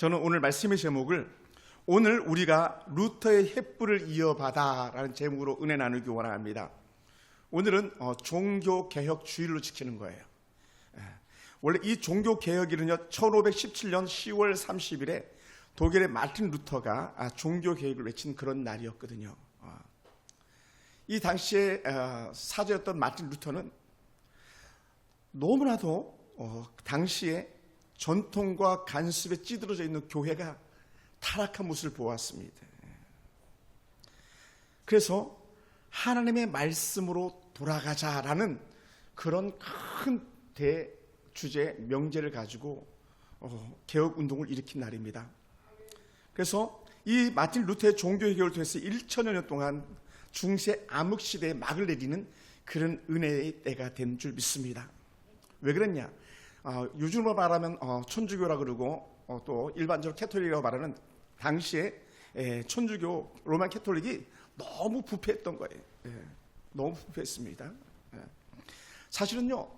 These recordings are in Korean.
저는 오늘 말씀의 제목을 오늘 우리가 루터의 횃불을 이어받아라는 제목으로 은혜 나누기 원합니다. 오늘은 종교개혁 주일로 지키는 거예요. 원래 이 종교개혁일은요 1517년 10월 30일에 독일의 마틴 루터가 종교개혁을 외친 그런 날이었거든요. 이 당시에 사제였던 마틴 루터는 너무나도 당시에 전통과 간습에 찌들어져 있는 교회가 타락한 모습을 보았습니다. 그래서 하나님의 말씀으로 돌아가자라는 그런 큰 대주제 명제를 가지고 개혁운동을 일으킨 날입니다. 그래서 이 마틴 루터의 종교개혁을 통해서 1000여 년 동안 중세 암흑시대에 막을 내리는 그런 은혜의 때가 된 줄 믿습니다. 왜 그랬냐? 요즘으로 말하면 천주교라 그러고 또 일반적으로 캐톨릭이라고 말하는 당시에 천주교 로마 캐톨릭이 너무 부패했던 거예요. 너무 부패했습니다. 사실은요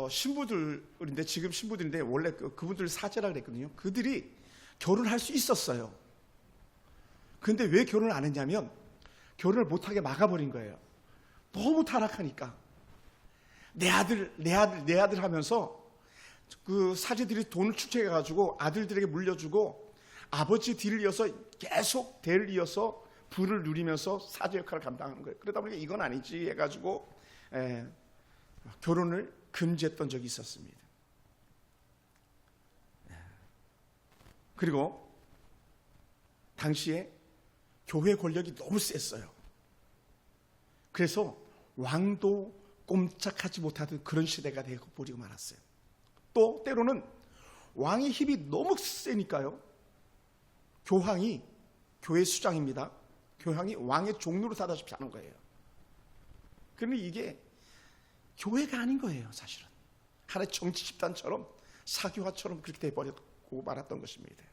신부들인데 지금 신부들인데 원래 그분들 사제라 그랬거든요. 그들이 결혼할 수 있었어요. 근데 왜 결혼을 안 했냐면 결혼을 못하게 막아버린 거예요. 너무 타락하니까 내 아들 하면서 그 사제들이 돈을 축적해가지고 아들들에게 물려주고 아버지 뒤를 이어서 계속 대를 이어서 부를 누리면서 사제 역할을 감당하는 거예요. 그러다 보니까 이건 아니지 해가지고 결혼을 금지했던 적이 있었습니다. 그리고 당시에 교회 권력이 너무 셌어요. 그래서 왕도 꼼짝하지 못하던 그런 시대가 되고 버리고 말았어요. 또 때로는 왕의 힘이 너무 세니까요. 교황이 교회 수장입니다. 교황이 왕의 종로로 사다시피 하는 거예요. 그런데 이게 교회가 아닌 거예요. 사실은 하나의 정치 집단처럼 사교화처럼 그렇게 돼버렸고 말았던 것입니다.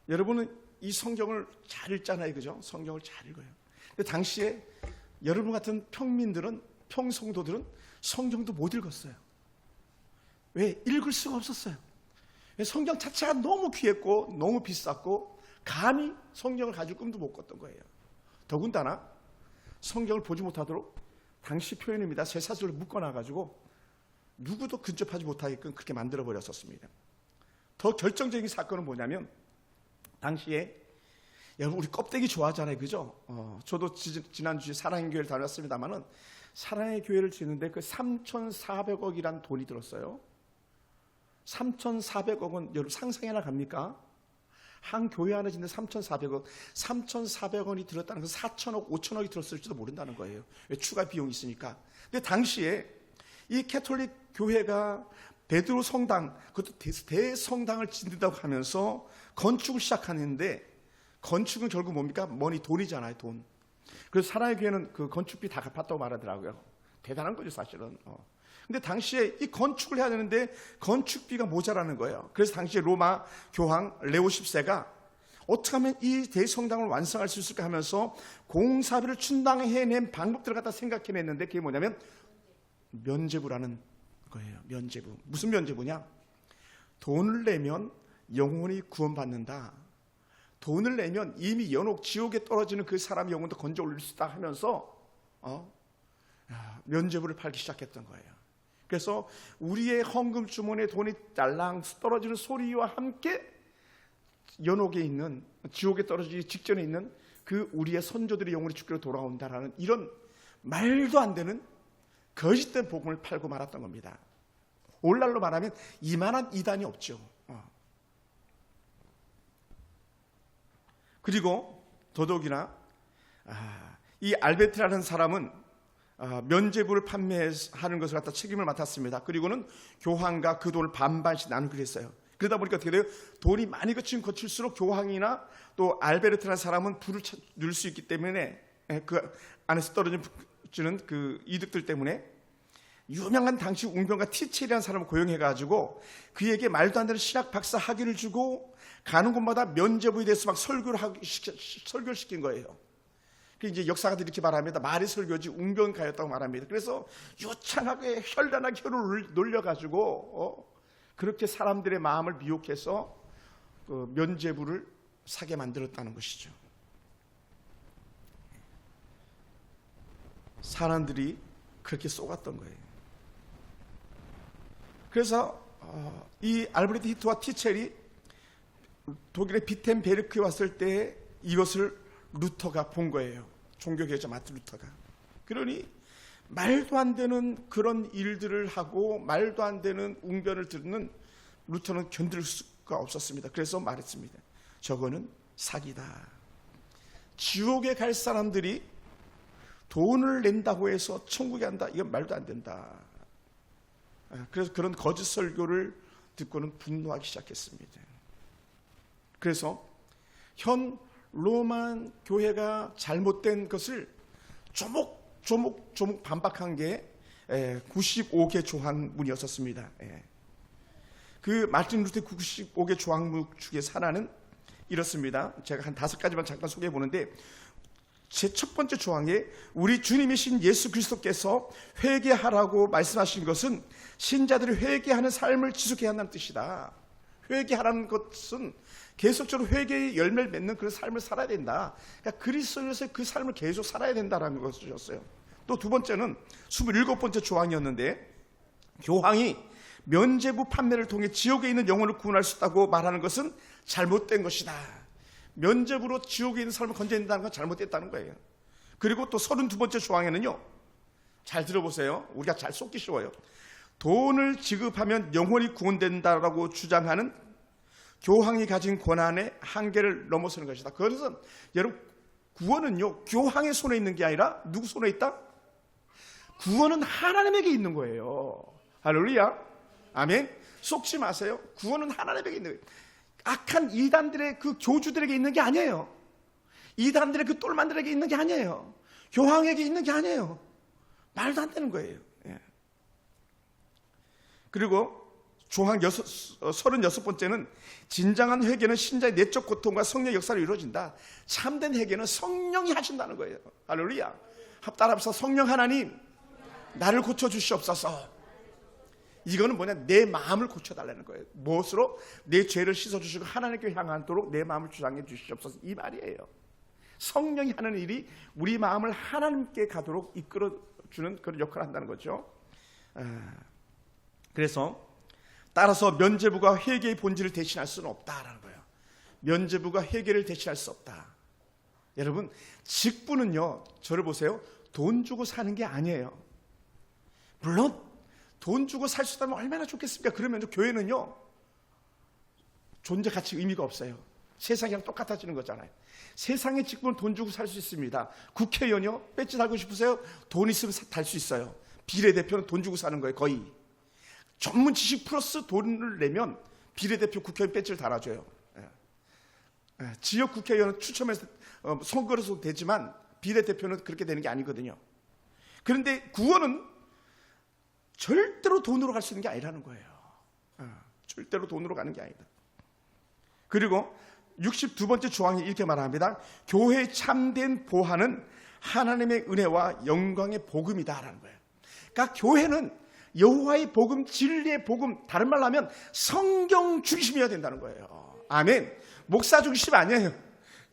여러분은 이 성경을 잘 읽잖아요. 그죠? 성경을 잘 읽어요. 근데 당시에 여러분 같은 평민들은 평성도들은 성경도 못 읽었어요. 왜? 읽을 수가 없었어요. 성경 자체가 너무 귀했고 너무 비쌌고 감히 성경을 가질 꿈도 못 꿨던 거예요. 더군다나 성경을 보지 못하도록 당시 표현입니다. 쇠사슬로 묶어놔가지고 누구도 근접하지 못하게끔 그렇게 만들어버렸었습니다. 더 결정적인 사건은 뭐냐면 당시에 여러분 우리 껍데기 좋아하잖아요. 그죠? 저도 지난주에 사랑의 교회를 다녔습니다만은 사랑의 교회를 짓는데 그 3,400억이란 돈이 들었어요. 3,400억은 여러분 상상이나 갑니까? 한 교회 하나 짓는데 3,400억. 3,400원이 들었다는 건 4천억, 5천억이 들었을지도 모른다는 거예요. 왜? 추가 비용이 있으니까. 근데 당시에 이 캐톨릭 교회가 베드로 성당, 그것도 대성당을 짓는다고 하면서 건축을 시작하는데 건축은 결국 뭡니까? 돈이잖아요, 돈. 그래서 사랑의 교회는 그 건축비 다 갚았다고 말하더라고요. 대단한 거죠, 사실은. 근데 당시에 이 건축을 해야 되는데 건축비가 모자라는 거예요. 그래서 당시에 로마 교황 레오 10세가 어떻게 하면 이 대성당을 완성할 수 있을까 하면서 공사비를 충당해낸 방법들을 갖다 생각해냈는데 그게 뭐냐면 면죄부라는 거예요. 면죄부. 무슨 면죄부냐? 돈을 내면 영혼이 구원받는다. 돈을 내면 이미 연옥 지옥에 떨어지는 그 사람의 영혼도 건져 올릴 수 있다 하면서 면죄부를 팔기 시작했던 거예요. 그래서 우리의 헌금 주머니에 돈이 딸랑 떨어지는 소리와 함께 연옥에 있는 지옥에 떨어지기 직전에 있는 그 우리의 선조들의 영혼이 주께로 돌아온다라는 이런 말도 안 되는 거짓된 복음을 팔고 말았던 겁니다. 오늘날로 말하면 이만한 이단이 없죠. 그리고 더더욱이나 이 알베트라는 사람은 면죄부를 판매하는 것을 갖다 책임을 맡았습니다. 그리고는 교황과 그 돈을 반반씩 나누기로 했어요. 그러다 보니까 어떻게 돼요? 돈이 많이 거칠수록 교황이나 또 알베르트라는 사람은 불을 누릴 수 있기 때문에 그 안에서 떨어지는 그 이득들 때문에 유명한 당시 웅변가 티체리라는 사람을 고용해가지고 그에게 말도 안 되는 신학 박사 학위를 주고 가는 곳마다 면죄부에 대해서 막 설교를 시킨 거예요. 그 이제 역사가들이 이렇게 말합니다. 말이 설교지 웅변가였다고 말합니다. 그래서 유창하게 현란하게 혀를 놀려가지고 그렇게 사람들의 마음을 미혹해서 그 면죄부를 사게 만들었다는 것이죠. 사람들이 그렇게 속았던 거예요. 그래서 이 알브레트 히트와 티첼이 독일의 비텐베르크에 왔을 때 이것을 루터가 본 거예요. 종교개혁자 마틴 루터가. 그러니 말도 안 되는 그런 일들을 하고 말도 안 되는 웅변을 듣는 루터는 견딜 수가 없었습니다. 그래서 말했습니다. 저거는 사기다. 지옥에 갈 사람들이 돈을 낸다고 해서 천국에 간다, 이건 말도 안 된다. 그래서 그런 거짓 설교를 듣고는 분노하기 시작했습니다. 그래서 현 로마 교회가 잘못된 것을 조목 반박한 게 95개 조항문이었었습니다. 그 마틴 루터 95개 조항문 중에 하나는 이렇습니다. 제가 한 5가지만 잠깐 소개해 보는데, 제 첫 번째 조항에 우리 주님이신 예수 그리스도께서 회개하라고 말씀하신 것은 신자들이 회개하는 삶을 지속해야 한다는 뜻이다. 회개하라는 것은 계속적으로 회개의 열매를 맺는 그런 삶을 살아야 된다. 그러니까 그리스도에서 그 삶을 계속 살아야 된다는 것이었어요. 또 두 번째는 27번째 조항이었는데, 교황이 면죄부 판매를 통해 지옥에 있는 영혼을 구원할 수 있다고 말하는 것은 잘못된 것이다. 면죄부로 지옥에 있는 사람을 건져낸다는 건 잘못됐다는 거예요. 그리고 또 32번째 조항에는요, 잘 들어보세요. 우리가 잘 속기 쉬워요. 돈을 지급하면 영혼이 구원된다라고 주장하는 교황이 가진 권한의 한계를 넘어서는 것이다. 그래서 여러분, 구원은요 교황의 손에 있는 게 아니라 누구 손에 있다? 구원은 하나님에게 있는 거예요. 할렐루야, 아멘. 속지 마세요. 구원은 하나님에게 있는 거예요. 악한 이단들의 그 교주들에게 있는 게 아니에요. 이단들의 그 똘만들에게 있는 게 아니에요. 교황에게 있는 게 아니에요. 말도 안 되는 거예요. 그리고 조항 36번째는 진정한 회개는 신자의 내적 고통과 성령의 역사로 이루어진다. 참된 회개는 성령이 하신다는 거예요. 할렐루야. 따라합시다. 성령 하나님, 나를 고쳐주시옵소서. 이거는 뭐냐? 내 마음을 고쳐달라는 거예요. 무엇으로? 내 죄를 씻어주시고 하나님께 향하도록 내 마음을 주장해 주시옵소서, 이 말이에요. 성령이 하는 일이 우리 마음을 하나님께 가도록 이끌어주는 그런 역할을 한다는 거죠. 그래서 따라서 면죄부가 회개의 본질을 대신할 수는 없다라는 거예요. 면죄부가 회개를 대신할 수 없다. 여러분, 직분은요, 저를 보세요, 돈 주고 사는 게 아니에요. 물론 돈 주고 살 수 있다면 얼마나 좋겠습니까? 그러면 교회는요 존재 가치 의미가 없어요. 세상이랑 똑같아지는 거잖아요. 세상의 직분은 돈 주고 살 수 있습니다. 국회의원이요, 배지 달고 싶으세요? 돈 있으면 달 수 있어요. 비례대표는 돈 주고 사는 거예요. 거의 전문 지식 플러스 돈을 내면 비례대표 국회의원 배지를 달아줘요. 지역 국회의원은 추첨해서 선거로서 되지만 비례대표는 그렇게 되는 게 아니거든요. 그런데 구원은 절대로 돈으로 갈 수 있는 게 아니라는 거예요. 절대로 돈으로 가는 게 아니다. 그리고 62번째 조항이 이렇게 말합니다. 교회의 참된 보화는 하나님의 은혜와 영광의 복음이다라는 거예요. 그러니까 교회는 여호와의 복음, 진리의 복음, 다른 말로 하면 성경 중심이어야 된다는 거예요. 아멘. 목사 중심 아니에요.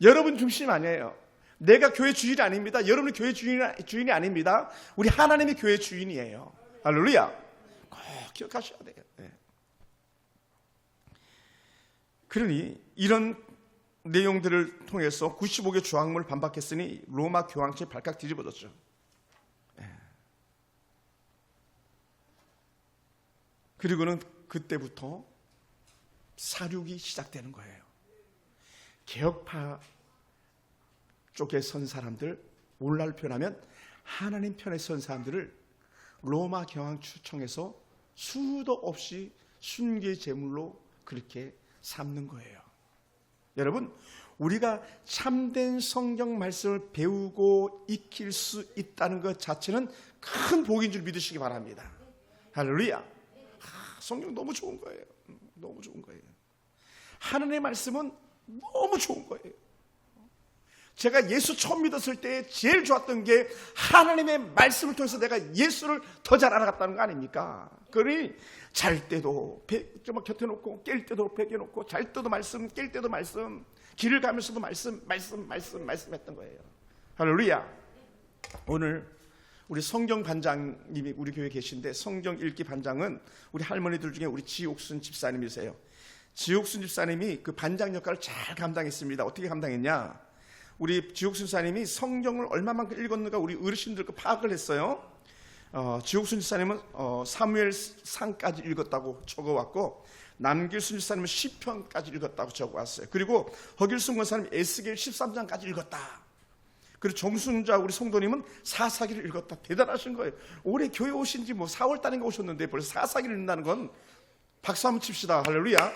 여러분 중심 아니에요. 내가 교회 주인이 아닙니다. 여러분이 교회 주인이 아닙니다. 우리 하나님이 교회 주인이에요. 할렐루야. 꼭 기억하셔야 돼요. 그러니 이런 내용들을 통해서 95개 조항문을 반박했으니 로마 교황청이 발칵 뒤집어졌죠. 그리고는 그때부터 사륙이 시작되는 거예요. 개혁파 쪽에 선 사람들, 오늘날 표현하면 하나님 편에 선 사람들을 로마 교황청에서 수도 없이 순교의 제물로 그렇게 삼는 거예요. 여러분, 우리가 참된 성경 말씀을 배우고 익힐 수 있다는 것 자체는 큰 복인 줄 믿으시기 바랍니다. 할렐루야. 성경 너무 좋은 거예요. 너무 좋은 거예요. 하나님의 말씀은 너무 좋은 거예요. 제가 예수 처음 믿었을 때 제일 좋았던 게 하나님의 말씀을 통해서 내가 예수를 더 잘 알아갔다는 거 아닙니까? 그러니 잘 때도 좀 곁에 놓고 깰 때도 베개 놓고 잘 때도 말씀, 깰 때도 말씀, 길을 가면서도 말씀했던 거예요. 할렐루야. 오늘 우리 성경 반장님이 우리 교회에 계신데, 성경 읽기 반장은 우리 할머니들 중에 우리 지옥순 집사님이세요. 지옥순 집사님이 그 반장 역할을 잘 감당했습니다. 어떻게 감당했냐? 우리 지옥순 집사님이 성경을 얼마만큼 읽었는가 우리 어르신들 그 파악을 했어요. 지옥순 집사님은 사무엘상까지 읽었다고 적어왔고, 남길순 집사님은 시편까지 읽었다고 적어왔어요. 그리고 허길순 권사님 에스겔 13장까지 읽었다. 그리고 정순자 우리 성도님은 사사기를 읽었다. 대단하신 거예요. 올해 교회 오신 지 4월 달인가 오셨는데 벌써 사사기를 읽는다는 건 박수 한번 칩시다. 할렐루야.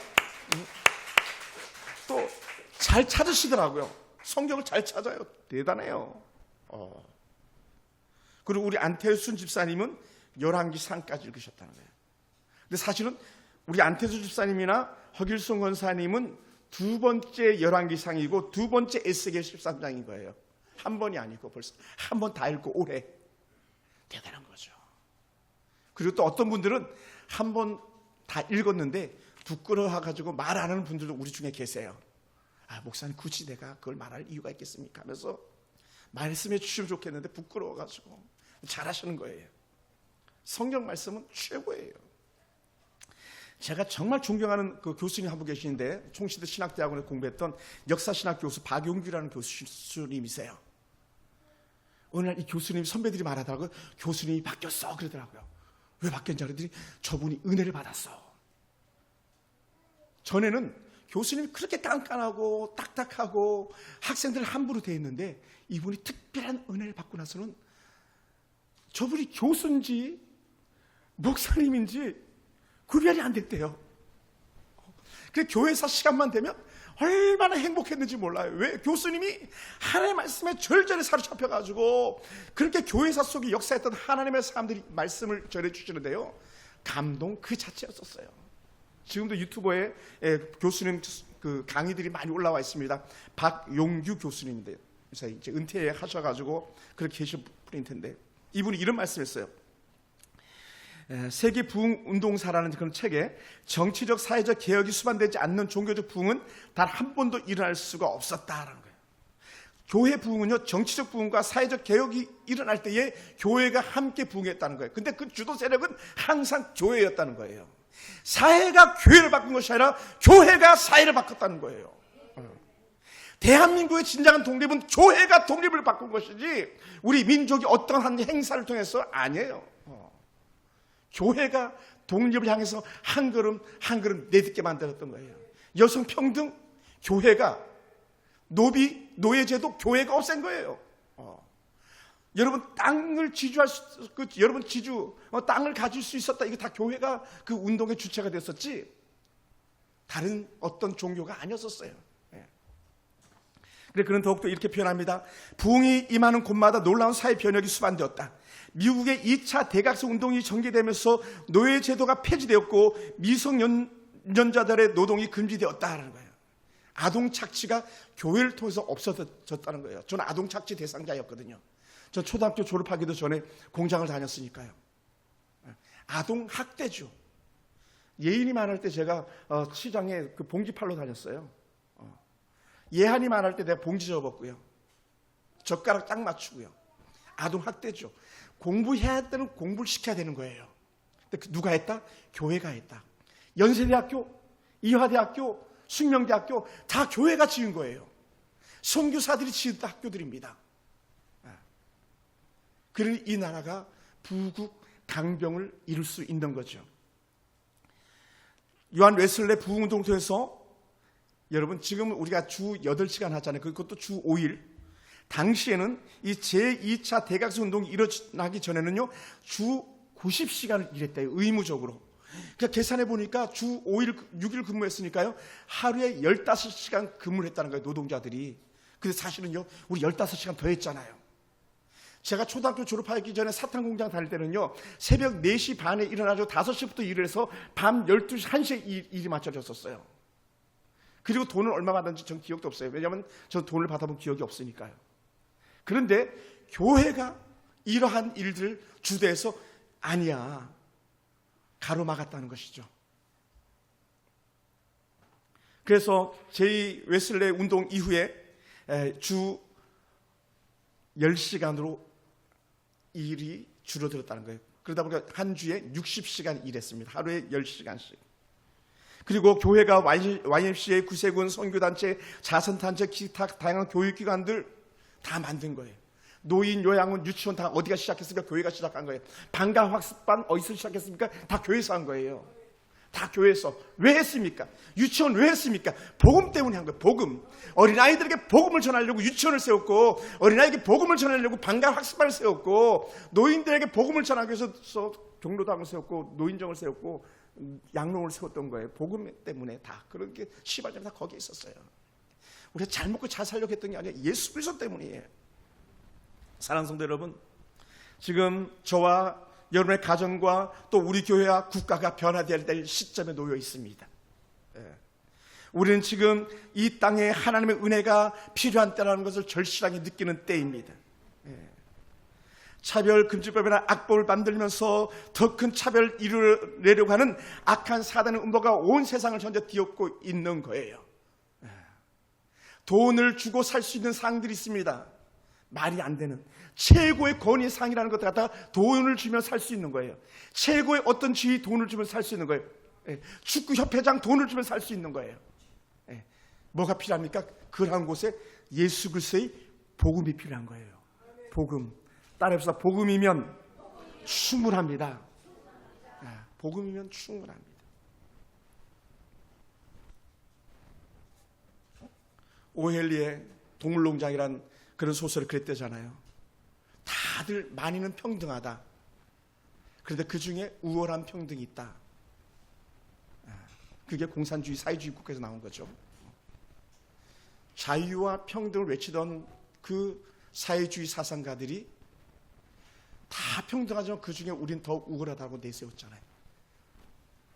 또 잘 찾으시더라고요. 성경을 잘 찾아요. 대단해요. 그리고 우리 안태순 집사님은 열왕기상까지 읽으셨다는 거예요. 근데 사실은 우리 안태순 집사님이나 허길순 권사님은 두 번째 열왕기상이고 두 번째 에스겔 13장인 거예요. 한 번이 아니고 벌써 한 번 다 읽고 올해. 대단한 거죠. 그리고 또 어떤 분들은 한 번 다 읽었는데 부끄러워가지고 말 안 하는 분들도 우리 중에 계세요. 목사님 굳이 내가 그걸 말할 이유가 있겠습니까? 하면서 말씀해 주시면 좋겠는데 부끄러워가지고. 잘하시는 거예요. 성경 말씀은 최고예요. 제가 정말 존경하는 그 교수님 한 분 계시는데, 총시대 신학대학원에 공부했던 역사신학 교수 박용규라는 교수님이세요. 어느 날 이 교수님 선배들이 말하더라고요. 교수님이 바뀌었어 그러더라고요. 왜 바뀌었는지 그랬더니 저분이 은혜를 받았어. 전에는 교수님이 그렇게 깐깐하고 딱딱하고 학생들 함부로 대했는데, 이분이 특별한 은혜를 받고 나서는 저분이 교수인지 목사님인지 구별이 안 됐대요. 그 교회사 시간만 되면 얼마나 행복했는지 몰라요. 왜? 교수님이 하나님의 말씀에 절절히 사로잡혀가지고 그렇게 교회사 속에 역사했던 하나님의 사람들이 말씀을 전해주시는데요, 감동 그 자체였었어요. 지금도 유튜버에 교수님 그 강의들이 많이 올라와 있습니다. 박용규 교수님인데 이제 은퇴하셔가지고 그렇게 계신 분일 텐데, 이분이 이런 말씀했어요. 세계 부흥 운동사라는 그런 책에 정치적 사회적 개혁이 수반되지 않는 종교적 부흥은 단 한 번도 일어날 수가 없었다라는 거예요. 교회 부흥은요, 정치적 부흥과 사회적 개혁이 일어날 때에 교회가 함께 부흥했다는 거예요. 근데 그 주도 세력은 항상 교회였다는 거예요. 사회가 교회를 바꾼 것이 아니라 교회가 사회를 바꿨다는 거예요. 대한민국의 진정한 독립은 교회가 독립을 바꾼 것이지 우리 민족이 어떤 한 행사를 통해서 아니에요. 교회가 독립을 향해서 한 걸음 한 걸음 내딛게 만들었던 거예요. 여성 평등, 교회가. 노예제도, 교회가 없앤 거예요. 여러분 땅을 지주할 여러분 땅을 가질 수 있었다. 이거 다 교회가 그 운동의 주체가 됐었지 다른 어떤 종교가 아니었었어요. 그래, 그는 더욱더 이렇게 표현합니다. 부흥이 임하는 곳마다 놀라운 사회 변혁이 수반되었다. 미국의 2차 대각성 운동이 전개되면서 노예제도가 폐지되었고 미성년자들의 노동이 금지되었다는 거예요. 아동 착취가 교회를 통해서 없어졌다는 거예요. 저는 아동 착취 대상자였거든요. 저 초등학교 졸업하기도 전에 공장을 다녔으니까요. 아동 학대죠. 예인이 많을 때 제가 시장에 그 봉지팔로 다녔어요. 예한이 많을 때 내가 봉지 접었고요. 젓가락 딱 맞추고요. 아동 학대죠. 공부해야 할 때는 공부를 시켜야 되는 거예요. 근데 누가 했다? 교회가 했다. 연세대학교, 이화대학교, 숙명대학교 다 교회가 지은 거예요. 선교사들이 지은 학교들입니다. 그러니 이 나라가 부국 강병을 이룰 수 있는 거죠. 요한 웨슬레 부흥운동을 통해서 여러분 지금 우리가 주 8시간 하잖아요. 그것도 주 5일. 당시에는 이 제2차 대각성 운동이 일어나기 전에는요, 주 90시간을 일했대요. 의무적으로. 그러니까 계산해 보니까 주 5일, 6일 근무했으니까요, 하루에 15시간 근무를 했다는 거예요, 노동자들이. 근데 사실은요, 우리 15시간 더 했잖아요. 제가 초등학교 졸업하기 전에 사탕 공장 다닐 때는요, 새벽 4시 반에 일어나서 5시부터 일을 해서 밤 12시, 1시에 일이 맞춰졌었어요. 그리고 돈을 얼마 받았는지 전 기억도 없어요. 왜냐하면 전 돈을 받아본 기억이 없으니까요. 그런데 교회가 이러한 일들을 주도해서 아니야, 가로막았다는 것이죠. 그래서 제2웨슬레 운동 이후에 주 10시간으로 일이 줄어들었다는 거예요. 그러다 보니까 한 주에 60시간 일했습니다. 하루에 10시간씩. 그리고 교회가 YMCA, 구세군, 선교단체, 자선단체, 기타 다양한 교육기관들 다 만든 거예요. 노인, 요양원, 유치원 다 어디가 시작했습니까? 교회가 시작한 거예요. 방과학습반 어디서 시작했습니까? 다 교회에서 한 거예요. 다 교회에서. 왜 했습니까? 유치원 왜 했습니까? 복음 때문에 한 거예요. 복음. 어린아이들에게 복음을 전하려고 유치원을 세웠고, 어린아이에게 복음을 전하려고 방과학습반을 세웠고, 노인들에게 복음을 전하기 위해서 종로당을 세웠고, 노인정을 세웠고, 양롱을 세웠던 거예요. 복음 때문에 다. 그런 게 시발점이 다 거기에 있었어요. 우리가 잘 먹고 잘 살려고 했던 게 아니라 예수 그리스도 때문이에요. 사랑하는 성도 여러분, 지금 저와 여러분의 가정과 또 우리 교회와 국가가 변화되어야 될 시점에 놓여 있습니다. 우리는 지금 이 땅에 하나님의 은혜가 필요한 때라는 것을 절실하게 느끼는 때입니다. 차별금지법이나 악법을 만들면서 더 큰 차별을 이루려고 하는 악한 사단의 음모가 온 세상을 현재 뒤엎고 있는 거예요. 돈을 주고 살 수 있는 상들이 있습니다. 말이 안 되는 최고의 권위상이라는 것 갖다가 돈을 주면 살 수 있는 거예요. 최고의 어떤 지위 돈을 주면 살 수 있는 거예요. 축구협회장 돈을 주면 살 수 있는 거예요. 뭐가 필요합니까? 그러한 곳에 예수 그리스도의 복음이 필요한 거예요. 복음. 따라해봅시다. 복음이면 충분합니다. 복음이면 충분합니다. 오헬리의 동물농장이란 그런 소설을 그랬대잖아요. 다들 많이는 평등하다. 그런데 그 중에 우월한 평등이 있다. 그게 공산주의, 사회주의 국가에서 나온 거죠. 자유와 평등을 외치던 그 사회주의 사상가들이 다 평등하지만 그 중에 우린 더 우월하다고 내세웠잖아요.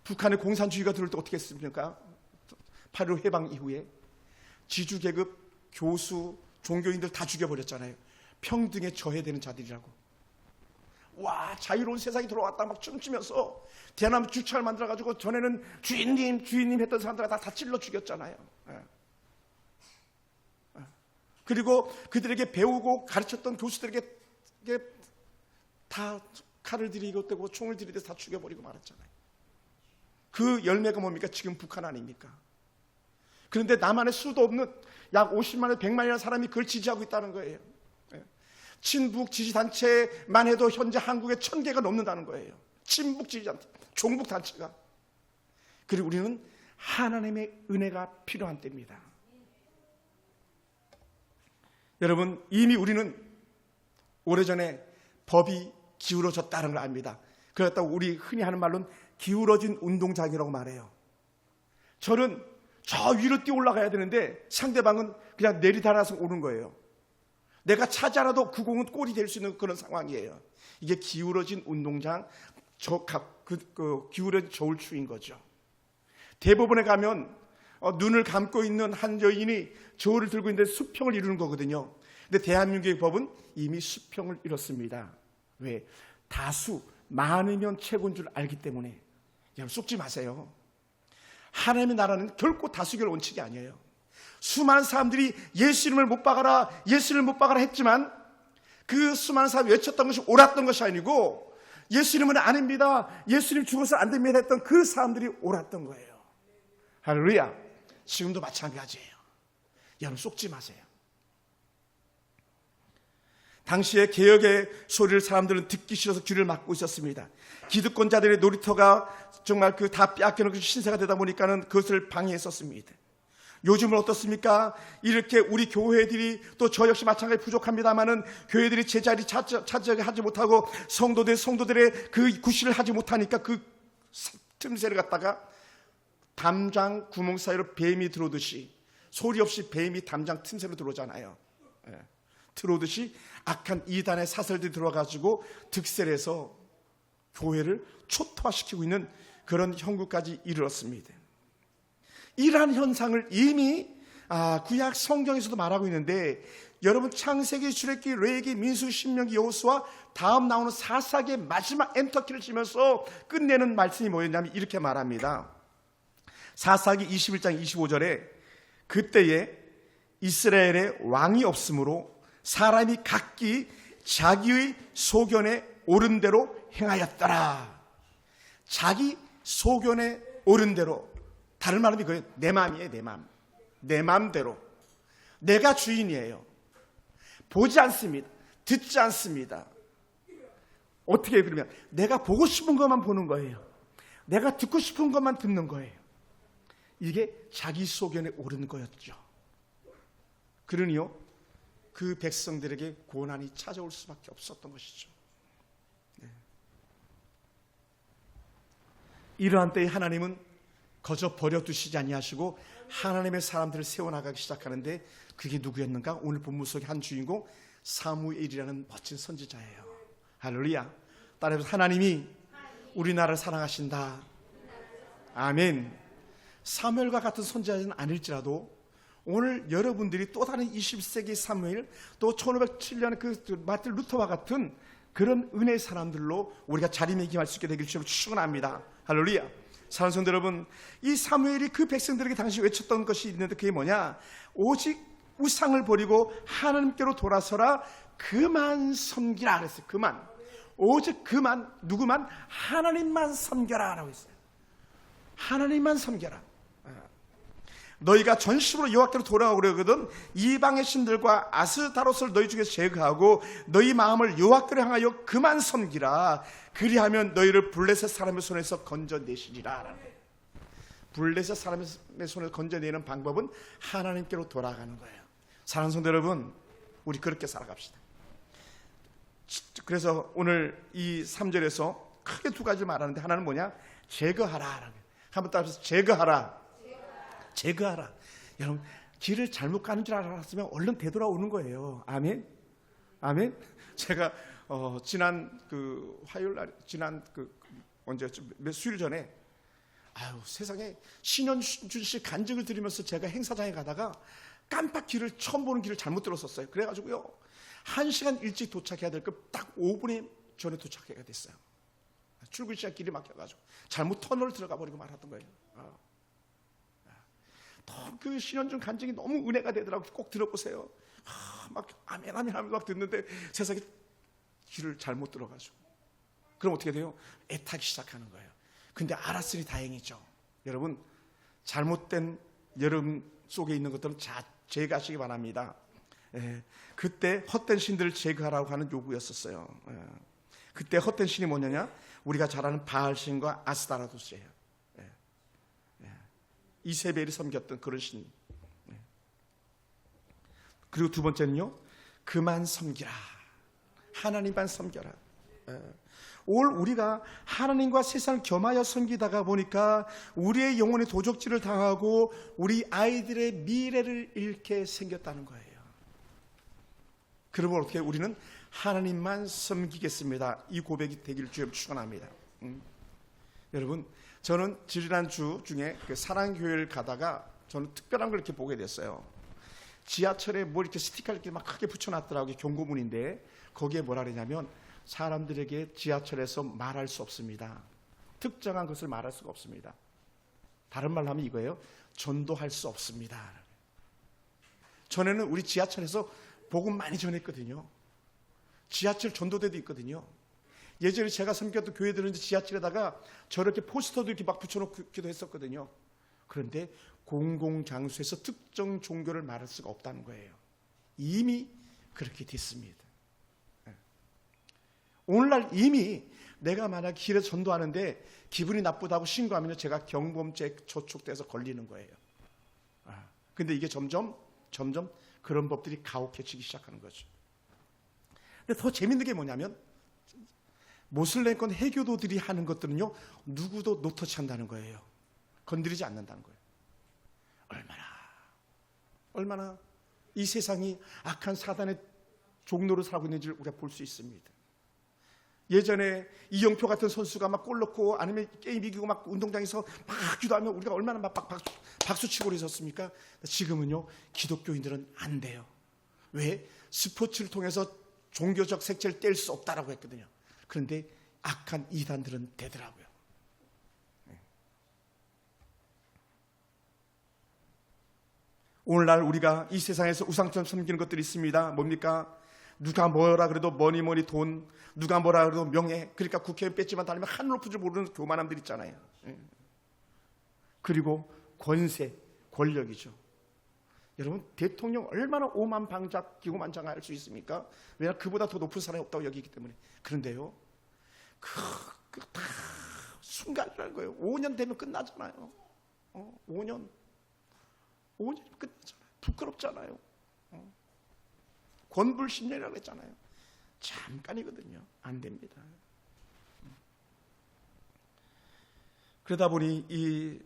북한의 공산주의가 들어올 때 어떻게 했습니까? 8.15 해방 이후에 지주계급, 교수, 종교인들 다 죽여버렸잖아요. 평등에 저해되는 자들이라고. 와, 자유로운 세상이 들어왔다 막 춤추면서 대한민국 주차를 만들어가지고 전에는 주인님 했던 사람들 다 찔러 죽였잖아요. 그리고 그들에게 배우고 가르쳤던 교수들에게 다 칼을 들이고 총을 들이대서 다 죽여버리고 말았잖아요. 그 열매가 뭡니까? 지금 북한 아닙니까? 그런데 남한에 수도 없는 약 50만에서 100만이라는 사람이 그걸 지지하고 있다는 거예요. 친북 지지단체만 해도 현재 한국에 1000개가 넘는다는 거예요. 친북 지지단체, 종북 단체가. 그리고 우리는 하나님의 은혜가 필요한 때입니다. 여러분, 이미 우리는 오래전에 법이 기울어졌다는 걸 압니다. 그렇다고 우리 흔히 하는 말로는 기울어진 운동장이라고 말해요. 저는 저 위로 뛰어 올라가야 되는데 상대방은 그냥 내리달아서 오는 거예요. 내가 차지 않아도 그 공은 골이 될 수 있는 그런 상황이에요. 이게 기울어진 운동장, 기울어진 저울추인 거죠. 대법원에 가면 눈을 감고 있는 한 여인이 저울을 들고 있는데 수평을 이루는 거거든요. 근데 대한민국의 법은 이미 수평을 이뤘습니다. 왜? 다수, 많으면 최고인 줄 알기 때문에. 여러분 속지 마세요. 하나님의 나라는 결코 다수결 원칙이 아니에요. 수많은 사람들이 예수 이름을 못 박아라, 예수 이름을 못 박아라 했지만 그 수많은 사람이 외쳤던 것이 옳았던 것이 아니고 예수 이름은 아닙니다, 예수 이름 죽어서 안 됩니다 했던 그 사람들이 옳았던 거예요. 할렐루야. 지금도 마찬가지예요. 여러분 속지 마세요. 당시에 개혁의 소리를 사람들은 듣기 싫어서 귀를 막고 있었습니다. 기득권자들의 놀이터가 정말 그 다 빼앗겨놓고 신세가 되다 보니까는 그것을 방해했었습니다. 요즘은 어떻습니까? 이렇게 우리 교회들이 또 저 역시 마찬가지 부족합니다만은 교회들이 제자리 차지하지 못하고 성도들의 그 구실을 하지 못하니까 그 틈새를 갖다가 담장 구멍 사이로 뱀이 들어오듯이 소리 없이 뱀이 담장 틈새로 들어오잖아요. 들어오듯이 악한 이단의 사설들이 들어와가지고 득세해서 교회를 초토화시키고 있는 그런 형국까지 이르렀습니다. 이러한 현상을 이미 구약 성경에서도 말하고 있는데, 여러분 창세기, 출애굽기, 레위기, 민수기, 신명기, 여호수아 다음 나오는 사사기의 마지막 엔터키를 치면서 끝내는 말씀이 뭐였냐면 이렇게 말합니다. 사사기 21장 25절에 그때에 이스라엘에 왕이 없으므로 사람이 각기 자기의 소견에 옳은 대로 행하였더라. 자기 소견에 옳은 대로, 다른 말은 이거예요. 내 마음이에요. 내 마음. 내 마음대로. 내가 주인이에요. 보지 않습니다. 듣지 않습니다. 어떻게 해요? 그러면 내가 보고 싶은 것만 보는 거예요. 내가 듣고 싶은 것만 듣는 거예요. 이게 자기 소견에 옳은 거였죠. 그러니요, 그 백성들에게 고난이 찾아올 수밖에 없었던 것이죠. 네. 이러한 때에 하나님은 거저 버려두시지 아니하시고 하나님의 사람들을 세워나가기 시작하는데, 그게 누구였는가? 오늘 본문 속의 한 주인공 사무엘이라는 멋진 선지자예요. 할렐루야. 따라해서 하나님이 우리나라를 사랑하신다. 아멘. 사무엘과 같은 선지자는 아닐지라도 오늘 여러분들이 또 다른 21세기 사무엘, 또 1507년의 그 마틴 루터와 같은 그런 은혜의 사람들로 우리가 자리매김할 수 있게 되길 주님으로 축원합니다. 할렐루야. 사랑하는 성도 여러분, 이 사무엘이 그 백성들에게 당시 외쳤던 것이 있는데, 그게 뭐냐? 오직 우상을 버리고 하나님께로 돌아서라. 그만 섬기라 그랬어요. 그만. 오직 그만. 누구만? 하나님만 섬겨라 라고 했어요. 하나님만 섬겨라. 너희가 전심으로 여호와께로 돌아오고 그러거든 이방의 신들과 아스타롯을 너희 중에서 제거하고 너희 마음을 여호와께로 향하여 그만 섬기라. 그리하면 너희를 블레셋 사람의 손에서 건져내시리라. 블레셋 사람의 손에서 건져내는 방법은 하나님께로 돌아가는 거예요. 사랑하는 성도 여러분, 우리 그렇게 살아갑시다. 그래서 오늘 이 3절에서 크게 두 가지를 말하는데, 하나는 뭐냐? 제거하라. 한번 따라서 제거하라. 제거하라. 여러분, 길을 잘못 가는 줄 알았으면 얼른 되돌아오는 거예요. 아멘. 아멘. 제가 지난 그 화요일 날, 지난 그 언제였죠? 몇 수일 전에, 세상에 신현준 씨 간증을 들으면서 제가 행사장에 가다가 깜빡 처음 보는 길을 잘못 들었었어요. 그래가지고요, 1시간 일찍 도착해야 될 거 딱 5분 전에 도착해야 됐어요. 출근 시간 길이 막혀가지고 잘못 터널 들어가 버리고 말았던 거예요. 그 신현준 간증이 너무 은혜가 되더라고요. 꼭 들어보세요. 막 아멘 아멘 하면서 막 듣는데 세상에 길을 잘못 들어가지고, 그럼 어떻게 돼요? 애타기 시작하는 거예요. 근데 알았으니 다행이죠. 여러분, 잘못된 여러분 속에 있는 것들은 제거하시기 바랍니다. 그때 헛된 신들을 제거하라고 하는 요구였었어요. 그때 헛된 신이 뭐냐냐? 우리가 잘 아는 바알신과 아스타라도스예요. 이세벨이 섬겼던 그런 신. 그리고 두 번째는요, 그만 섬기라. 하나님만 섬겨라. 오늘 우리가 하나님과 세상을 겸하여 섬기다가 보니까 우리의 영혼의 도적질을 당하고 우리 아이들의 미래를 잃게 생겼다는 거예요. 그러면 어떻게 우리는 하나님만 섬기겠습니다. 이 고백이 되기를 주여 축원합니다. 여러분, 저는 지난주 중에 그 사랑교회를 가다가 저는 특별한 걸 이렇게 보게 됐어요. 지하철에 뭐 이렇게 스티커를 이렇게 막 크게 붙여놨더라고요. 경고문인데 거기에 뭐라 그러냐면, 사람들에게 지하철에서 말할 수 없습니다. 특정한 것을 말할 수가 없습니다. 다른 말로 하면 이거예요. 전도할 수 없습니다. 전에는 우리 지하철에서 복음 많이 전했거든요. 지하철 전도대도 있거든요. 예전에 제가 섬겼던 교회들은 지하철에다가 저렇게 포스터도 이렇게 막 붙여놓기도 했었거든요. 그런데 공공장소에서 특정 종교를 말할 수가 없다는 거예요. 이미 그렇게 됐습니다. 오늘날 이미 내가 만약 길에서 전도하는데 기분이 나쁘다고 신고하면 제가 경범죄 저촉돼서 걸리는 거예요. 근데 이게 점점 그런 법들이 가혹해지기 시작하는 거죠. 근데 더 재밌는 게 뭐냐면, 모슬렘권 해교도들이 하는 것들은요, 누구도 노터치한다는 거예요. 건드리지 않는다는 거예요. 얼마나 이 세상이 악한 사단의 종로로 살고 있는지를 우리가 볼 수 있습니다. 예전에 이영표 같은 선수가 막 골 넣고 아니면 게임 이기고 막 운동장에서 막 기도하면 우리가 얼마나 막 박수 치고 그랬었습니까? 지금은요, 기독교인들은 안 돼요. 왜? 스포츠를 통해서 종교적 색채를 뗄 수 없다라고 했거든요. 그런데 악한 이단들은 되더라고요. 오늘날 우리가 이 세상에서 우상처럼 섬기는 것들이 있습니다. 뭡니까? 누가 뭐라 그래도 뭐니 돈, 누가 뭐라 그래도 명예, 그러니까 국회의원 뺐지만 다니면 하늘 높은 줄 모르는 교만함들 있잖아요. 그리고 권세, 권력이죠. 여러분, 대통령 얼마나 오만방자, 기고만장할 수 있습니까? 왜냐하면 그보다 더 높은 사람이 없다고 여기기 때문에. 그런데요, 다 순간이라는 거예요. 5년 되면 끝나잖아요. 5년이면 끝나잖아요. 부끄럽잖아요. 권불신령이라고 했잖아요. 잠깐이거든요. 안 됩니다. 그러다 보니 이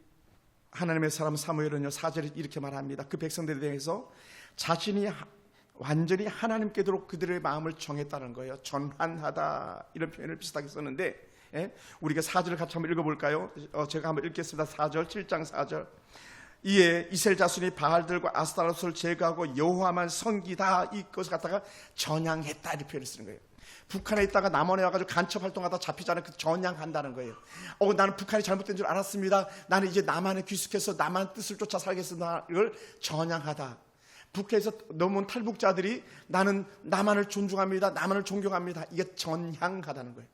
하나님의 사람 사무엘은요, 4절에 이렇게 말합니다. 그 백성들에 대해서 자신이 완전히 하나님께도록 그들의 마음을 정했다는 거예요. 전환하다, 이런 표현을 비슷하게 썼는데, 우리가 4절을 같이 한번 읽어볼까요? 제가 한번 읽겠습니다. 4절, 7장 4절. 이에 이스라엘 자손이 바알들과 아스타로스를 제거하고 여호와만 섬기다, 이것을 갖다가 전향했다, 이렇게 표현을 쓰는 거예요. 북한에 있다가 남원에 와가지고 간첩 활동하다 잡히잖아요. 그 전향한다는 거예요. 나는 북한이 잘못된 줄 알았습니다. 나는 이제 남한에 귀숙해서 남한 뜻을 쫓아 살겠습니다. 이걸 전향하다. 북해에서 넘어온 탈북자들이 나는 남한을 존중합니다, 남한을 존경합니다, 이게 전향하다는 거예요.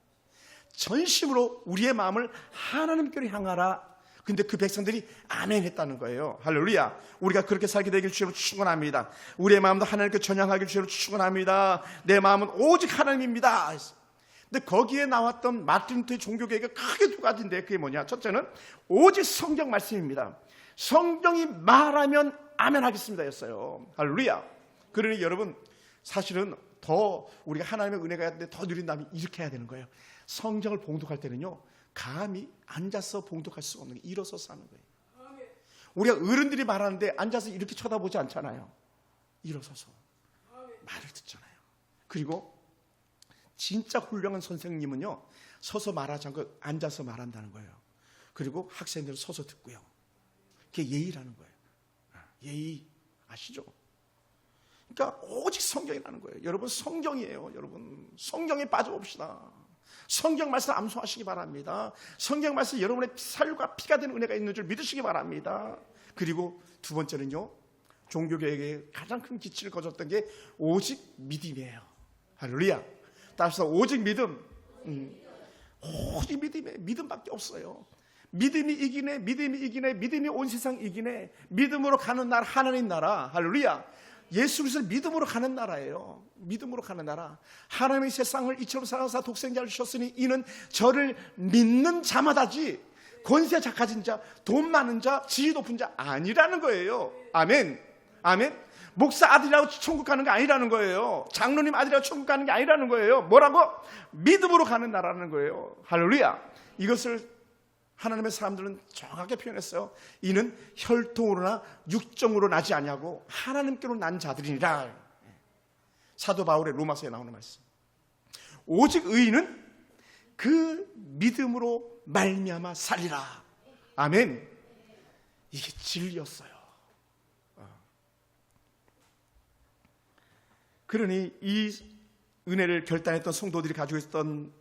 전심으로 우리의 마음을 하나님께로 향하라. 근데 그 백성들이 아멘 했다는 거예요. 할렐루야. 우리가 그렇게 살게 되길 주로 축원합니다. 우리의 마음도 하나님께 전향하길 주로 축원합니다. 내 마음은 오직 하나님입니다. 근데 거기에 나왔던 마틴 루터의 종교개혁이 크게 두 가지인데, 그게 뭐냐? 첫째는 오직 성경 말씀입니다. 성경이 말하면 아멘 하겠습니다 였어요. 할렐루야. 그러니 여러분, 사실은 더 우리가 하나님의 은혜가 더 누린다면 이렇게 해야 되는 거예요. 성경을 봉독할 때는요, 감히 앉아서 봉독할 수가 없는 게 일어서서 하는 거예요. 우리가 어른들이 말하는데 앉아서 이렇게 쳐다보지 않잖아요. 일어서서 말을 듣잖아요. 그리고 진짜 훌륭한 선생님은요, 서서 말하지 않고 앉아서 말한다는 거예요. 그리고 학생들은 서서 듣고요. 그게 예의라는 거예요. 예의 아시죠? 그러니까 오직 성경이라는 거예요. 여러분, 성경이에요. 여러분, 성경에 빠져봅시다. 성경 말씀 암송하시기 바랍니다. 성경 말씀 여러분의 살과 피가 되는 은혜가 있는 줄 믿으시기 바랍니다. 그리고 두 번째는요, 종교개혁의 가장 큰 기치를 거뒀던 게 오직 믿음이에요. 할렐루야. 따라서 오직 믿음, 오직 믿음이에요. 믿음밖에 없어요. 믿음이 이기네, 믿음이 이기네, 믿음이 온 세상 이기네. 믿음으로 가는 나라, 하나님 나라. 할렐루야. 예수 그리스도를 믿음으로 가는 나라예요. 믿음으로 가는 나라. 하나님의 세상을 이처럼 사랑하사 독생자를 주셨으니 이는 저를 믿는 자마다지 권세 작가진 자, 돈 많은 자, 지위 높은 자 아니라는 거예요. 아멘. 아멘. 목사 아들이라고 천국 가는 게 아니라는 거예요. 장로님 아들이라고 천국 가는 게 아니라는 거예요. 뭐라고? 믿음으로 가는 나라는 거예요. 할렐루야. 이것을 하나님의 사람들은 정확하게 표현했어요. 이는 혈통으로나 육정으로 나지 아니하고 하나님께로 난 자들이니라. 사도 바울의 로마서에 나오는 말씀. 오직 의인은 그 믿음으로 말미암아 살리라. 아멘. 이게 진리였어요. 그러니 이 은혜를 결단했던 성도들이 가지고 있었던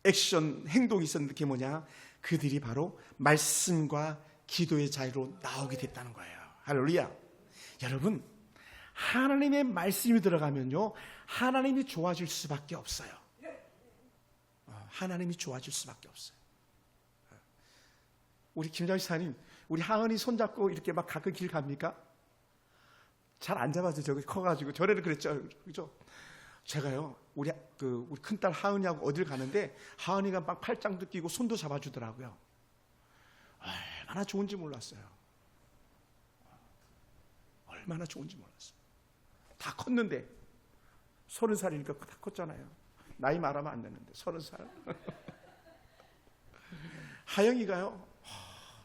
액션, 행동이 있었는데 그게 뭐냐? 그들이 바로 말씀과 기도의 자유로 나오게 됐다는 거예요. 할렐루야. 여러분, 하나님의 말씀이 들어가면요, 하나님이 좋아질 수밖에 없어요. 하나님이 좋아질 수밖에 없어요. 우리 김장희 사님, 우리 하은이 손잡고 이렇게 막 가끔 길 갑니까? 잘 안 잡아서 저기 커가지고 전에는 그랬죠, 그죠? 제가요, 우리 큰딸 하은이하고 어딜 가는데 하은이가 막 팔짱도 끼고 손도 잡아주더라고요. 얼마나 좋은지 몰랐어요. 얼마나 좋은지 몰랐어요. 다 컸는데 30살이니까 다 컸잖아요. 나이 말하면 안 되는데 30살. 하영이가요,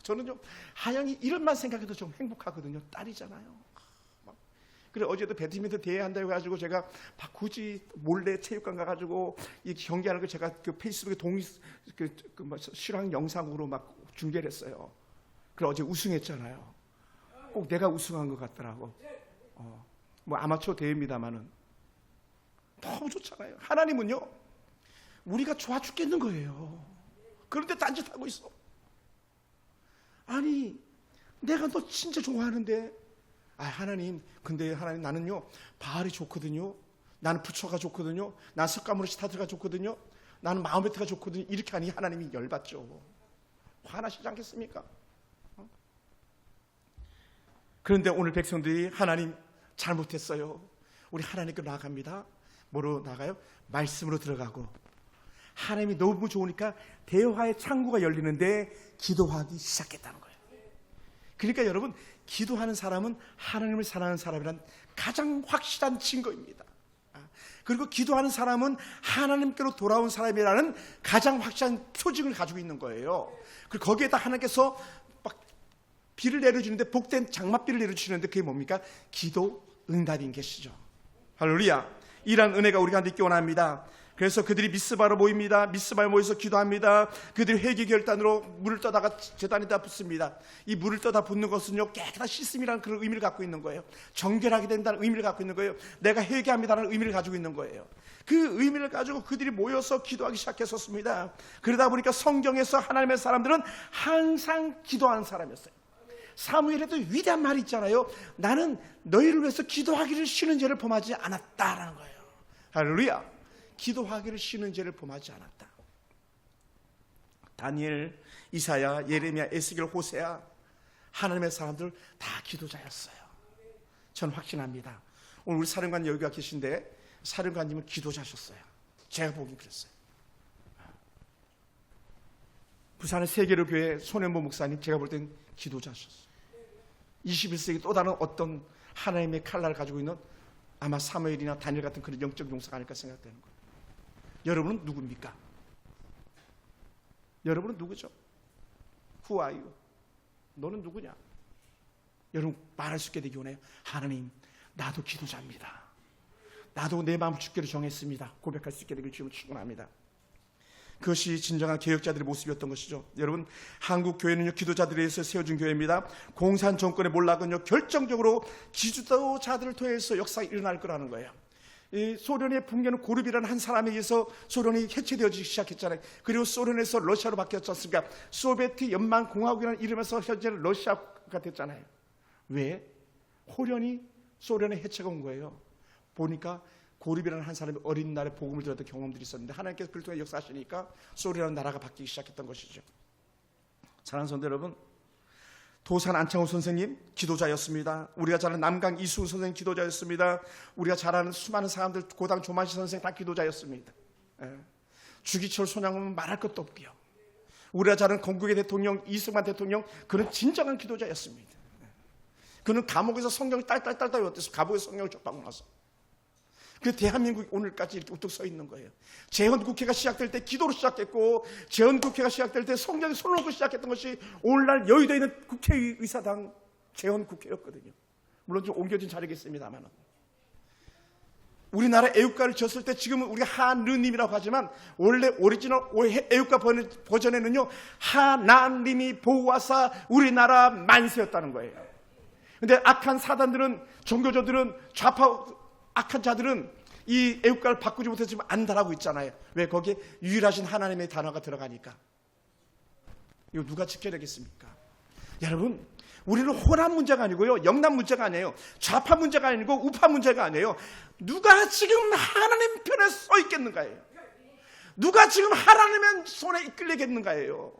저는 좀 하영이 이름만 생각해도 좀 행복하거든요. 딸이잖아요. 그래 어제도 배드민턴 대회 한다고 해가지고 제가 굳이 몰래 체육관 가가지고 이 경기하는 거 제가 그 페이스북에 실황 영상으로 막 중계를 했어요. 그래 어제 우승했잖아요. 꼭 내가 우승한 것 같더라고. 뭐 아마추어 대회입니다만은 너무 좋잖아요. 하나님은요 우리가 좋아 죽겠는 거예요. 그런데 딴짓하고 있어. 아니 내가 너 진짜 좋아하는데 하나님 근데 하나님 나는요 바알이 좋거든요. 나는 부처가 좋거든요. 난 석가모니 시타트가 좋거든요. 나는 마호메트가 좋거든요. 이렇게 하니 하나님이 열받죠. 화나시지 않겠습니까? 그런데 오늘 백성들이 하나님 잘못했어요. 우리 하나님께 나아갑니다. 뭐로 나가요? 말씀으로 들어가고 하나님이 너무 좋으니까 대화의 창구가 열리는데 기도하기 시작했다는 거예요. 그러니까 여러분 기도하는 사람은 하나님을 사랑하는 사람이란 가장 확실한 증거입니다. 그리고 기도하는 사람은 하나님께로 돌아온 사람이라는 가장 확실한 표징을 가지고 있는 거예요. 그리고 거기에다 하나님께서 막 비를 내려주는데 복된 장맛비를 내려주시는데 그게 뭡니까? 기도 응답인 것이죠. 할렐루야. 이러한 은혜가 우리 가운데 있기 원합니다. 그래서 그들이 미스바로 모입니다. 미스바에 모여서 기도합니다. 그들이 회개 결단으로 물을 떠다가 제단에다 붓습니다. 이 물을 떠다 붓는 것은요 깨끗한 씻음이라는 그런 의미를 갖고 있는 거예요. 정결하게 된다는 의미를 갖고 있는 거예요. 내가 회개합니다라는 의미를 가지고 있는 거예요. 그 의미를 가지고 그들이 모여서 기도하기 시작했었습니다. 그러다 보니까 성경에서 하나님의 사람들은 항상 기도하는 사람이었어요. 사무엘에도 위대한 말이 있잖아요. 나는 너희를 위해서 기도하기를 쉬는 죄를 범하지 않았다라는 거예요. 할렐루야. 기도하기를 쉬는 죄를 범하지 않았다. 다니엘, 이사야, 예레미야, 에스겔, 호세아 하나님의 사람들 다 기도자였어요. 저는 확신합니다. 오늘 우리 사령관 여기가 계신데 사령관님은 기도자셨어요. 제가 보긴 그랬어요. 부산의 세계로 교회 손현보 목사님 제가 볼 땐 기도자셨어요. 21세기 또 다른 어떤 하나님의 칼날을 가지고 있는 아마 사무엘이나 다니엘 같은 그런 영적 용사가 아닐까 생각되는 거예요. 여러분은 누굽니까? 여러분은 누구죠? Who are you? 너는 누구냐? 여러분 말할 수 있게 되기 원해요. 하나님 나도 기도자입니다. 나도 내 마음을 주께로 정했습니다. 고백할 수 있게 되길 주님을 축원합니다. 그것이 진정한 개혁자들의 모습이었던 것이죠. 여러분 한국 교회는요 기도자들에 의해서 세워진 교회입니다. 공산 정권의 몰락은요 결정적으로 기도자들을 통해서 역사가 일어날 거라는 거예요. 이 소련의 붕괴는 고르비라는 한 사람에 의해서 소련이 해체되어지기 시작했잖아요. 그리고 소련에서 러시아로 바뀌었지 않습니까? 소비에트 연방공화국이라는 이름에서 현재는 러시아가 됐잖아요. 왜? 호련이 소련의 해체가 온 거예요. 보니까 고르비라는 한 사람이 어린 날에 복음을 들었던 경험들이 있었는데 하나님께서 그를 통해 역사하시니까 소련이라는 나라가 바뀌기 시작했던 것이죠. 사랑하는 성도 여러분, 도산 안창호 선생님 기도자였습니다. 우리가 잘 아는 남강 이수훈 선생님 기도자였습니다. 우리가 잘 아는 수많은 사람들 고당 조만시 선생 다 기도자였습니다. 주기철 손양은 말할 것도 없고요. 우리가 잘 아는 건국의 대통령 이승만 대통령 그는 진정한 기도자였습니다. 그는 감옥에서 성경을 딸딸딸 외웠대서 감옥에서 성경을 접하고 나서 그 대한민국이 오늘까지 이렇게 우뚝 서 있는 거예요. 재헌국회가 시작될 때 기도로 시작했고 재헌국회가 시작될 때 성경에 손을 놓고 시작했던 것이 오늘날 여의도에 있는 국회의사당 재헌국회였거든요. 물론 좀 옮겨진 자리겠습니다만 우리나라 애국가를 졌을 때 지금은 우리가 하느님이라고 하지만 원래 오리지널 애국가 버전에는요 하나님이 보호하사 우리나라 만세였다는 거예요. 근데 악한 사단들은 종교저들은 좌파 악한 자들은 이 애국가를 바꾸지 못해서 지금 안달하고 있잖아요. 왜? 거기에 유일하신 하나님의 단어가 들어가니까. 이거 누가 지켜야 되겠습니까? 여러분 우리는 호남 문제가 아니고요 영남 문제가 아니에요. 좌파 문제가 아니고 우파 문제가 아니에요. 누가 지금 하나님 편에 서 있겠는가예요. 누가 지금 하나님의 손에 이끌리겠는가예요.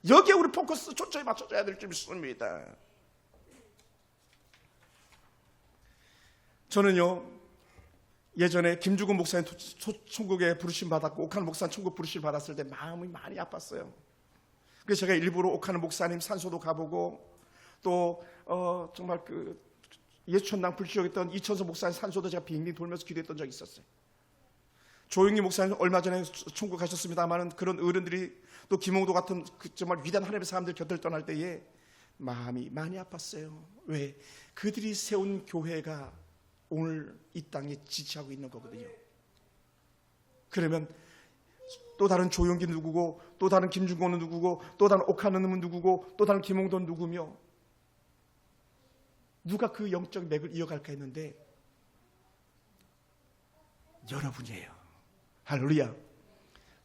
여기에 우리 포커스 초점이 맞춰져야 될 줄 믿습니다. 저는요 예전에 김주근 목사님 천국에 부르심 받았고 옥하는 목사님 천국 부르심 받았을 때 마음이 많이 아팠어요. 그래서 제가 일부러 옥하는 목사님 산소도 가보고 또 정말 그 예천당 불시적했던 이천서 목사님 산소도 제가 빙빙 돌면서 기도했던 적이 있었어요. 조용희 목사님 얼마 전에 천국 가셨습니다만 그런 어른들이 또 김홍도 같은 그 정말 위대한 하나님의 사람들 곁을 떠날 때에 마음이 많이 아팠어요. 왜? 그들이 세운 교회가 오늘 이 땅에 지지하고 있는 거거든요. 그러면 또 다른 조용기 누구고, 또 다른 김준곤은 누구고, 또 다른 옥하는은 누구고, 또 다른 김홍돈 누구며, 누가 그 영적 맥을 이어갈까 했는데 여러분이에요. 할렐루야.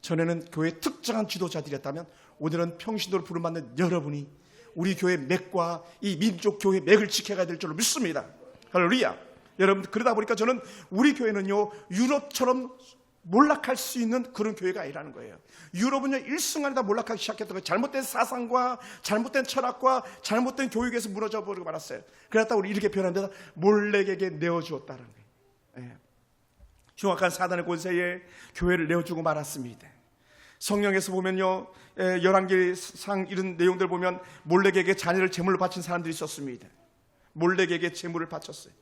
전에는 교회 특정한 지도자들이었다면 오늘은 평신도로 부름받는 여러분이 우리 교회 맥과 이 민족 교회 맥을 지켜가야 될 줄로 믿습니다. 할렐루야. 여러분, 그러다 보니까 저는 우리 교회는요 유럽처럼 몰락할 수 있는 그런 교회가 아니라는 거예요. 유럽은요 일순간에 몰락하기 시작했던 거예요. 잘못된 사상과 잘못된 철학과 잘못된 교육에서 무너져 버리고 말았어요. 그러다 우리 이렇게 표현합니다. 몰렉에게 내어주었다는 거예요. 예. 흉악한 사단의 권세에 교회를 내어주고 말았습니다. 성경에서 보면요, 열왕기상 이런 내용들 보면 몰렉에게 자녀를 제물로 바친 사람들이 있었습니다. 몰렉에게 제물을 바쳤어요.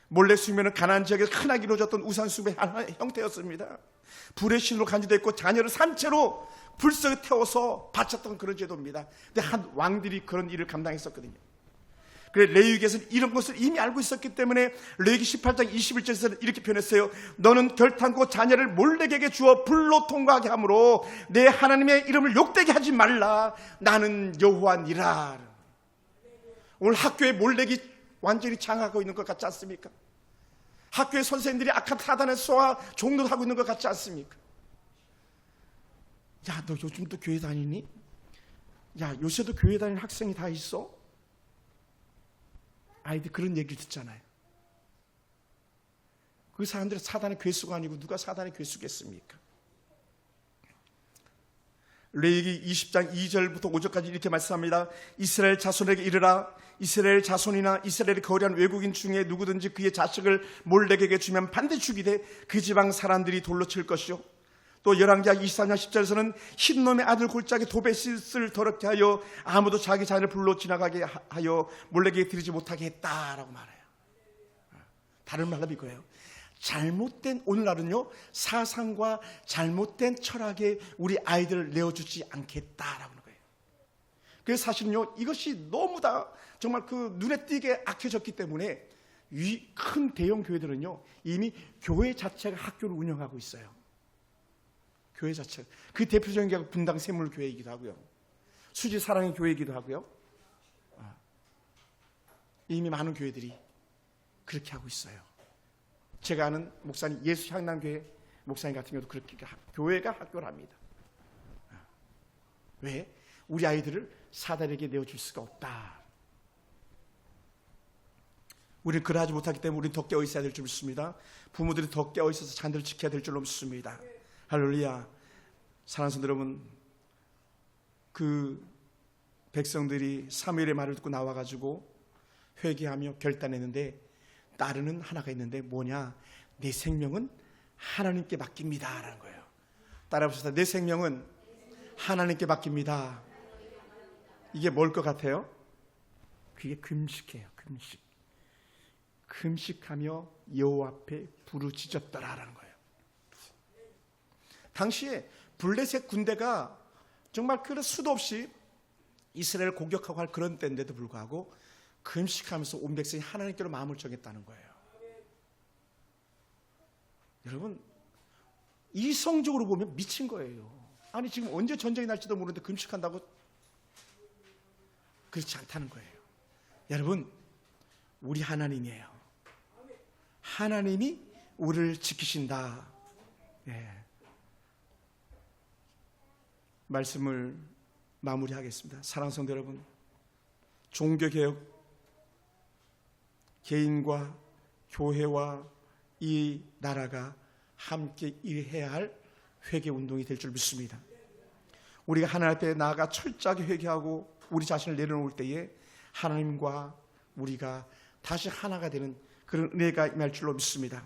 몰렉 숭배는 가나안 지역에서 흔하게 이루어졌던 우상 숭배의 하나의 형태였습니다. 불의 신으로 간주됐고 자녀를 산채로 불속에 태워서 바쳤던 그런 제도입니다. 근데 한 왕들이 그런 일을 감당했었거든요. 그래 레위기에서는 이런 것을 이미 알고 있었기 때문에 레위기 18장 21절에서는 이렇게 표현했어요. 너는 결탄코 자녀를 몰렉에게 주어 불로 통과하게 하므로 내 하나님의 이름을 욕되게 하지 말라. 나는 여호와니라. 오늘 학교에 몰렉이 완전히 장악하고 있는 것 같지 않습니까? 학교의 선생님들이 악한 사단의 쏘아 종노하고 있는 것 같지 않습니까? 야, 너 요즘도 교회 다니니? 야, 요새도 교회 다니는 학생이 다 있어? 아이들 그런 얘기를 듣잖아요. 그 사람들은 사단의 괴수가 아니고 누가 사단의 괴수겠습니까? 레위기 20장 2절부터 5절까지 이렇게 말씀합니다. 이스라엘 자손에게 이르라. 이스라엘 자손이나 이스라엘의 거리한 외국인 중에 누구든지 그의 자식을 몰렉에게 주면 반드시 죽이되 그 지방 사람들이 돌로 칠 것이요. 또 열왕기하 24장 10절에서는 흰놈의 아들 골짜기 도베싯을 더럽게 하여 아무도 자기 자녀를 불로 지나가게 하여 몰렉에게 드리지 못하게 했다라고 말해요. 다른 말로 이거예요. 잘못된, 오늘날은요 사상과 잘못된 철학에 우리 아이들을 내어주지 않겠다라고 하는 거예요. 그래서 사실은요 이것이 너무 다 정말 그 눈에 띄게 악해졌기 때문에 큰 대형 교회들은요 이미 교회 자체가 학교를 운영하고 있어요. 교회 자체가. 그 대표적인 게 분당 샘물교회이기도 하고요, 수지 사랑의 교회이기도 하고요. 이미 많은 교회들이 그렇게 하고 있어요. 제가 아는 목사님, 예수 향남교회 목사님 같은 경우도 그렇게 교회가 학교를 합니다. 왜? 우리 아이들을 사단에게 내어줄 수가 없다. 우리는 그러하지 못하기 때문에 우리는 더 깨어 있어야 될 줄 믿습니다. 부모들이 더 깨어 있어서 자녀들을 지켜야 될 줄로 믿습니다. 할렐루야. 사랑하는 성도 여러분, 그 백성들이 사무엘의 말을 듣고 나와가지고 회개하며 결단했는데 따르는 하나가 있는데 뭐냐? 내 생명은 하나님께 맡깁니다 라는 거예요. 따라합시다. 내 생명은 하나님께 맡깁니다. 이게 뭘 것 같아요? 그게 금식이에요. 금식하며 여호와 앞에 부르짖었더라라는 거예요. 당시에 블레셋 군대가 정말 그 수도 없이 이스라엘을 공격하고 할 그런 때인데도 불구하고 금식하면서 온 백성이 하나님께로 마음을 정했다는 거예요. 여러분, 이성적으로 보면 미친 거예요. 아니 지금 언제 전쟁이 날지도 모르는데 금식한다고? 그렇지 않다는 거예요. 여러분, 우리 하나님이에요. 하나님이 우리를 지키신다. 예. 말씀을 마무리하겠습니다. 사랑하는 성도 여러분, 종교개혁, 개인과 교회와 이 나라가 함께 일해야 할 회개운동이 될 줄 믿습니다. 우리가 하나님 앞에 나아가 철저하게 회개하고 우리 자신을 내려놓을 때에 하나님과 우리가 다시 하나가 되는 그런 은혜가 임할 줄로 믿습니다.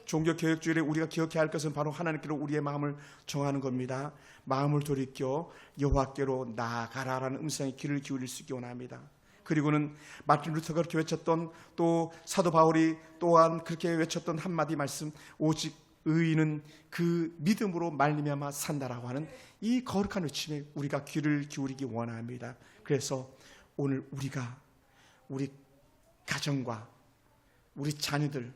종교개혁주일에 우리가 기억해야 할 것은 바로 하나님께로 우리의 마음을 정하는 겁니다. 마음을 돌이켜 여호와께로 나아가라라는 음성에 귀를 기울일 수 있기 원합니다. 그리고는 마틴 루터가 그렇게 외쳤던, 또 사도 바울이 또한 그렇게 외쳤던 한마디 말씀, 오직 의인은 그 믿음으로 말미암아 산다라고 하는 이 거룩한 외침에 우리가 귀를 기울이기 원합니다. 그래서 오늘 우리 가정과 우리 자녀들,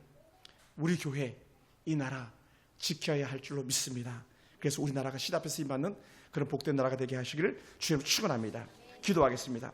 우리 교회, 이 나라 지켜야 할 줄로 믿습니다. 그래서 우리나라가 시대 앞에서 힘받는 그런 복된 나라가 되게 하시기를 주님 축원합니다. 기도하겠습니다.